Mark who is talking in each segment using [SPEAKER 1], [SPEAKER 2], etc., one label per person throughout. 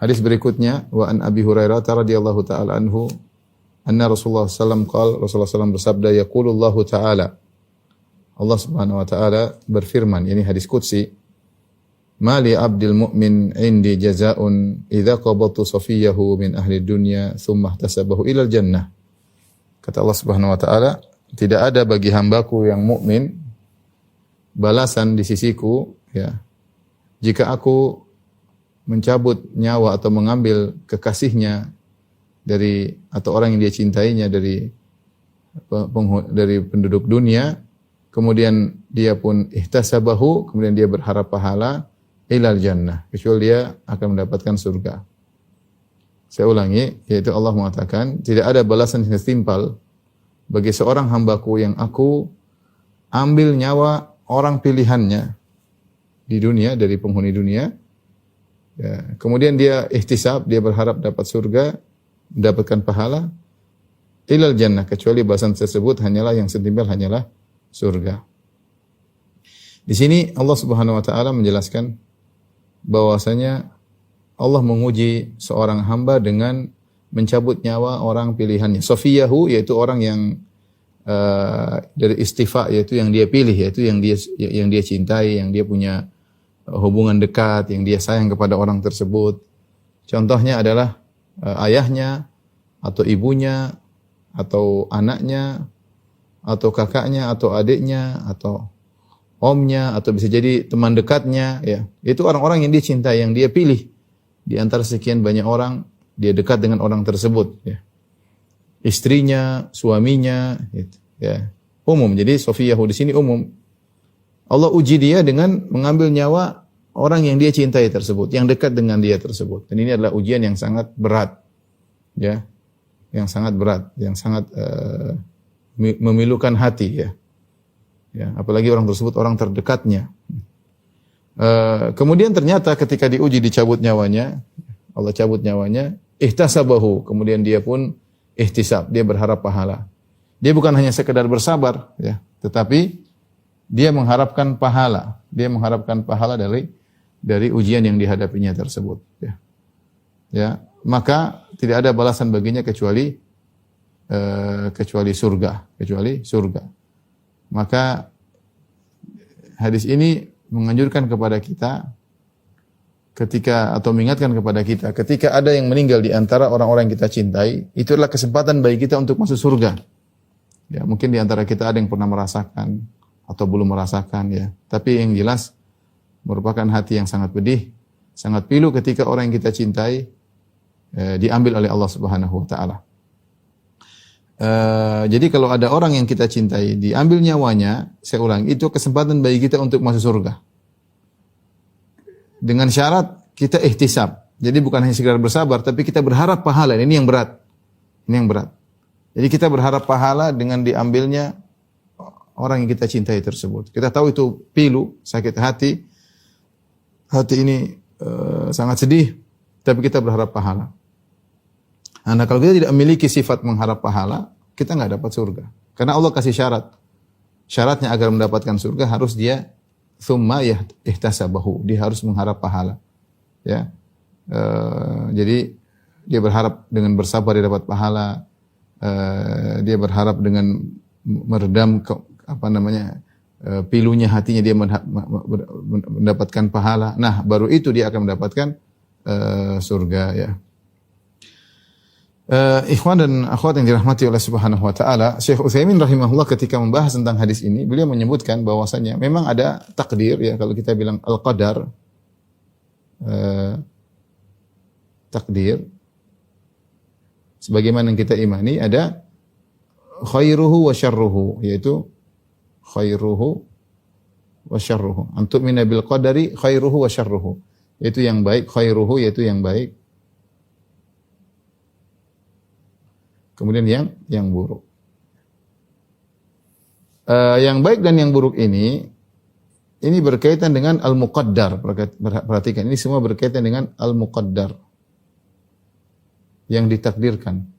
[SPEAKER 1] Hadis berikutnya, wa an Abi Hurairah radhiyallahu taala anhu, anna Rasulullah sallallahu alaihi wasallam qala, Rasulullah sallallahu bersabda, yaqulullahu taala, Allah Subhanahu wa taala berfirman, ini hadis qudsi, mali abdil mu'min indi jazaa'un idza qabadtu safiyahu min ahli dunya thumma ihtasabahu ilal jannah. Kata Allah Subhanahu wa taala, tidak ada bagi hambaku yang mukmin balasan di sisiku, ya, jika aku mencabut nyawa atau mengambil kekasihnya dari atau orang yang dia cintainya dari penduduk dunia, kemudian dia pun ihtasabahu, kemudian dia berharap pahala ilal jannah, kecuali dia akan mendapatkan surga. Saya ulangi, yaitu Allah mengatakan tidak ada balasan yang setimpal bagi seorang hambaku yang aku ambil nyawa orang pilihannya di dunia, dari penghuni dunia, ya, kemudian dia ihtisab, dia berharap dapat surga, mendapatkan pahala, ilal jannah, kecuali balasan tersebut hanyalah yang setimpal, hanyalah surga. Di sini Allah Subhanahu wa taala menjelaskan bahwasanya Allah menguji seorang hamba dengan mencabut nyawa orang pilihannya. Sofiyahu, yaitu orang yang dari istifa, yaitu yang dia pilih, yaitu yang dia cintai, yang dia punya hubungan dekat, yang dia sayang kepada orang tersebut. Contohnya adalah ayahnya, atau ibunya, atau anaknya, atau kakaknya, atau adiknya, atau omnya, atau bisa jadi teman dekatnya, ya. Itu orang-orang yang dia cintai, yang dia pilih. Di antara sekian banyak orang, dia dekat dengan orang tersebut, ya. Istrinya, suaminya, gitu, ya. Umum. Jadi Sofiyahu di sini umum. Allah uji dia dengan mengambil nyawa orang yang dia cintai tersebut, yang dekat dengan dia tersebut. Dan ini adalah ujian yang sangat berat, ya, yang sangat berat, yang sangat memilukan hati, ya. Ya, apalagi orang tersebut orang terdekatnya. Kemudian ternyata ketika diuji, dicabut nyawanya, Allah cabut nyawanya, ihtasabahu, kemudian dia pun ihtisab, dia berharap pahala. Dia bukan hanya sekedar bersabar, ya, tetapi dia mengharapkan pahala. Dia mengharapkan pahala dari ujian yang dihadapinya tersebut, ya. Ya, maka tidak ada balasan baginya kecuali surga. Maka hadis ini menganjurkan kepada kita mengingatkan kepada kita ketika ada yang meninggal di antara orang-orang yang kita cintai, itu adalah kesempatan bagi kita untuk masuk surga. Ya, mungkin di antara kita ada yang pernah merasakan atau belum merasakan, ya. Tapi yang jelas merupakan hati yang sangat pedih, sangat pilu ketika orang yang kita cintai diambil oleh Allah Subhanahu wa taala. Jadi kalau ada orang yang kita cintai diambil nyawanya, saya ulang, itu kesempatan bagi kita untuk masuk surga. Dengan syarat kita ihtisab. Jadi bukan hanya sekedar bersabar, tapi kita berharap pahala. Ini yang berat. Ini yang berat. Jadi kita berharap pahala dengan diambilnya orang yang kita cintai tersebut. Kita tahu itu pilu, sakit hati. Hati ini sangat sedih, tapi kita berharap pahala. Nah, kalau kita tidak memiliki sifat mengharap pahala, kita nggak dapat surga. Karena Allah kasih syarat. Syaratnya agar mendapatkan surga harus dia thumma ihtasabahu. Dia harus mengharap pahala. Ya. Jadi dia berharap dengan bersabar dia dapat pahala. Dia berharap dengan meredam pilunya hatinya, dia mendapatkan pahala. Nah, baru itu dia akan mendapatkan surga, ya. Ikhwan dan akhwat yang dirahmati oleh Subhanahu wa taala, Syekh Utsaimin rahimahullah ketika membahas tentang hadis ini, beliau menyebutkan bahwasanya memang ada takdir, ya, kalau kita bilang al-qadar, takdir sebagaimana yang kita imani, ada khairuhu wa syarruhu, yaitu khairuhu wa syarruhu. Antum mina bil qadari khairuhu wa syarruhu, yaitu yang baik, khairuhu yaitu yang baik, kemudian yang buruk. Yang baik dan yang buruk ini berkaitan dengan al-muqaddar. Perhatikan, ini semua berkaitan dengan al-muqaddar, yang ditakdirkan.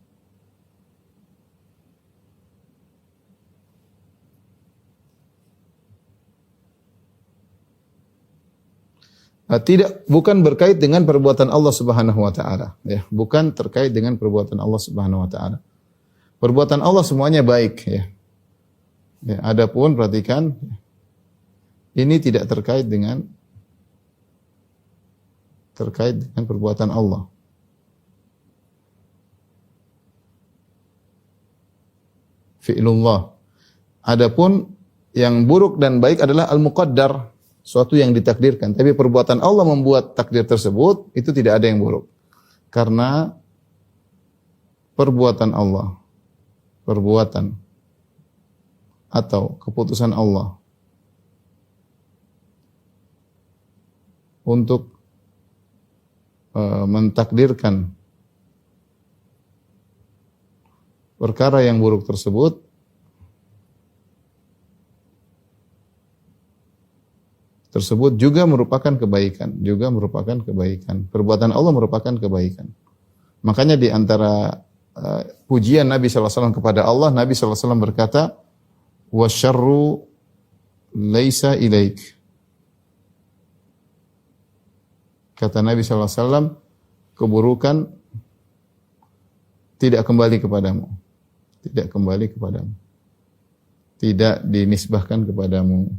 [SPEAKER 1] bukan berkait dengan perbuatan Allah Subhanahu wa taala, ya, bukan terkait dengan perbuatan Allah Subhanahu wa taala. Perbuatan Allah semuanya baik, ya. Ya, adapun perhatikan ini tidak terkait dengan perbuatan Allah. Fi'lullah. Adapun yang buruk dan baik adalah al-muqaddar, suatu yang ditakdirkan. Tapi perbuatan Allah membuat takdir tersebut, itu tidak ada yang buruk. Karena perbuatan Allah, perbuatan atau keputusan Allah untuk mentakdirkan perkara yang buruk tersebut juga merupakan kebaikan, Perbuatan Allah merupakan kebaikan. Makanya di antara pujian Nabi SAW kepada Allah, Nabi SAW berkata, "Wasyarru laisa ilaik." Kata Nabi SAW, keburukan tidak kembali kepadamu. Tidak kembali kepadamu. Tidak dinisbahkan kepadamu.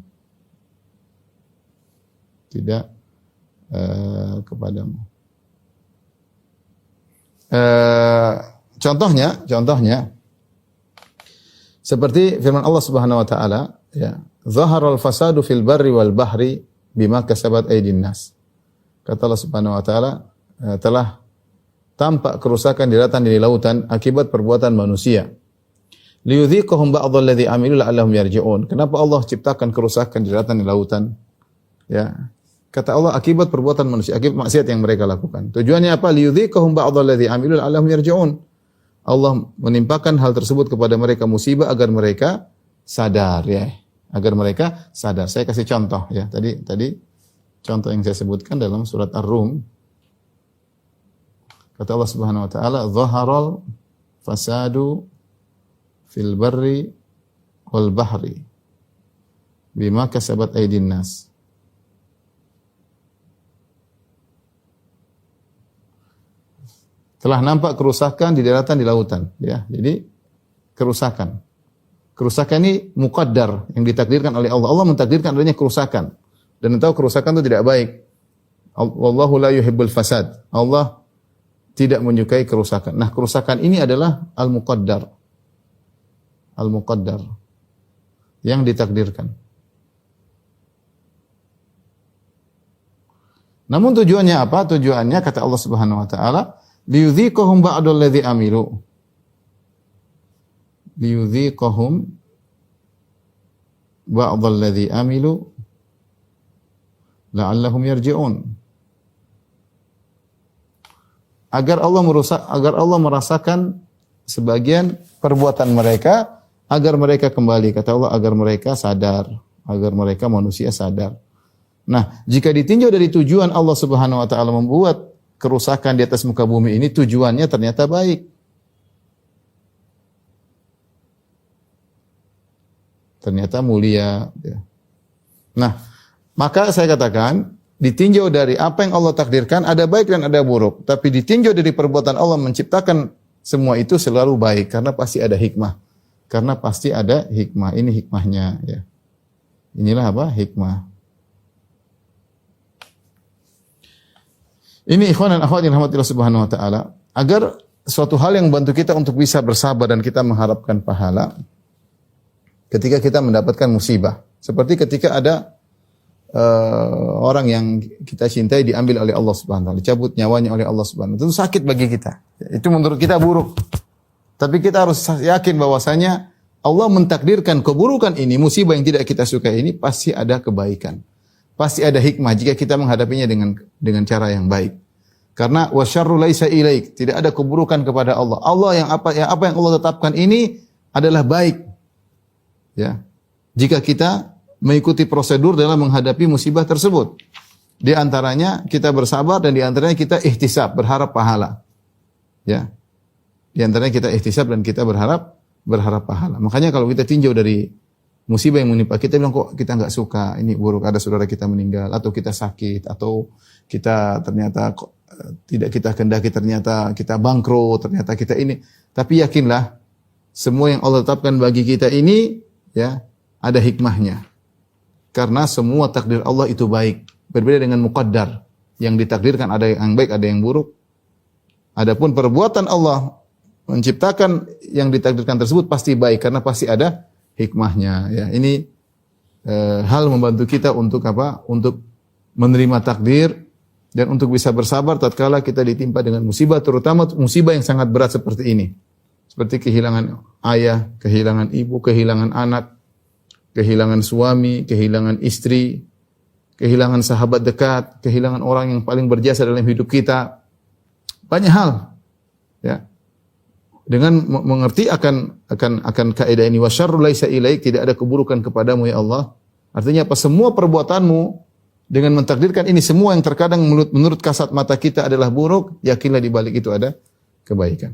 [SPEAKER 1] Tidak kepadamu. Contohnya seperti firman Allah Subhanahu wa taala, ya, "Zaharal fasadu fil barri wal bahri bima kasabat aydin nas." Kata Allah Subhanahu wa taala, telah tampak kerusakan di daratan dan di lautan akibat perbuatan manusia. Liyudhiqahum ba'dalladzi amilu la'allahum yarji'un. Kenapa Allah ciptakan kerusakan di daratan dan di lautan? Ya. Kata Allah, akibat perbuatan manusia, akibat maksiat yang mereka lakukan. Tujuannya apa? Liyudhiqahum ba'dalladzi amilu la'allahum yarji'un. Allah menimpakan hal tersebut kepada mereka musibah agar mereka sadar, ya. Agar mereka sadar. Saya kasih contoh, ya. Tadi contoh yang saya sebutkan dalam surat Ar-Rum. Kata Allah Subhanahu wa taala, "Dhaharal fasadu fil barri wal bahri bima kasabat aydin nas." Telah nampak kerusakan di daratan, di lautan, ya. Jadi kerusakan ini muqaddar, yang ditakdirkan oleh Allah. Allah mentakdirkan adanya kerusakan. Dan tahu kerusakan itu tidak baik. Wallahu la yuhibbul fasad. Allah tidak menyukai kerusakan. Nah, kerusakan ini adalah al-muqaddar. Al-muqaddar. Yang ditakdirkan. Namun tujuannya apa? Tujuannya kata Allah Subhanahu wa taala, liyudhiqahum ba'dalladzi amilu. Liyudhiqahum ba'dalladzi amilu la'allahum yarji'un. Agar Allah merasakan sebagian perbuatan mereka, agar mereka kembali. Kata Allah, agar mereka sadar, agar mereka manusia sadar. Nah, jika ditinjau dari tujuan Allah Subhanahu wa taala membuat kerusakan di atas muka bumi ini, tujuannya ternyata baik. Ternyata mulia. Nah, maka saya katakan, ditinjau dari apa yang Allah takdirkan, ada baik dan ada buruk. Tapi ditinjau dari perbuatan Allah menciptakan semua itu selalu baik. Karena pasti ada hikmah. Karena pasti ada hikmah. Ini hikmahnya. Ya. Inilah apa? Hikmah. Ini ikhwan dan akhwat yang dirahmati Allah Subhanahu wa taala, agar suatu hal yang membantu kita untuk bisa bersabar dan kita mengharapkan pahala ketika kita mendapatkan musibah. Seperti ketika ada orang yang kita cintai diambil oleh Allah Subhanahu wa taala, dicabut nyawanya oleh Allah Subhanahu wa taala. Itu sakit bagi kita. Itu menurut kita buruk. Tapi kita harus yakin bahwasanya Allah mentakdirkan keburukan ini, musibah yang tidak kita suka ini pasti ada kebaikan. Pasti ada hikmah jika kita menghadapinya dengan cara yang baik. Karena wasyarru laisa ilaik, tidak ada keburukan kepada Allah. Allah yang apa yang Allah tetapkan ini adalah baik. Ya. Jika kita mengikuti prosedur dalam menghadapi musibah tersebut. Di antaranya kita bersabar dan di antaranya kita ihtisab, berharap pahala. Ya. Di antaranya kita ihtisab dan kita berharap pahala. Makanya kalau kita tinjau dari musibah yang menimpa kita, bilang kok kita nggak suka, ini buruk, ada saudara kita meninggal, atau kita sakit, atau kita ternyata tidak kita kehendaki, ternyata kita bangkrut, ternyata kita ini. Tapi yakinlah, semua yang Allah tetapkan bagi kita ini, ya, ada hikmahnya. Karena semua takdir Allah itu baik. Berbeda dengan muqaddar, yang ditakdirkan ada yang baik, ada yang buruk. Adapun perbuatan Allah menciptakan yang ditakdirkan tersebut pasti baik, karena pasti ada hikmahnya. Ya, ini hal membantu kita untuk apa? Untuk menerima takdir dan untuk bisa bersabar tatkala kita ditimpa dengan musibah, terutama musibah yang sangat berat seperti ini. Seperti kehilangan ayah, kehilangan ibu, kehilangan anak, kehilangan suami, kehilangan istri, kehilangan sahabat dekat, kehilangan orang yang paling berjasa dalam hidup kita. Banyak hal. Ya. Dengan mengerti akan kaidah ini, wasyarru laisa ilaik, tidak ada keburukan kepadamu ya Allah. Artinya apa? Semua perbuatanmu dengan mentakdirkan ini semua yang terkadang menurut kasat mata kita adalah buruk, yakinlah di balik itu ada kebaikan.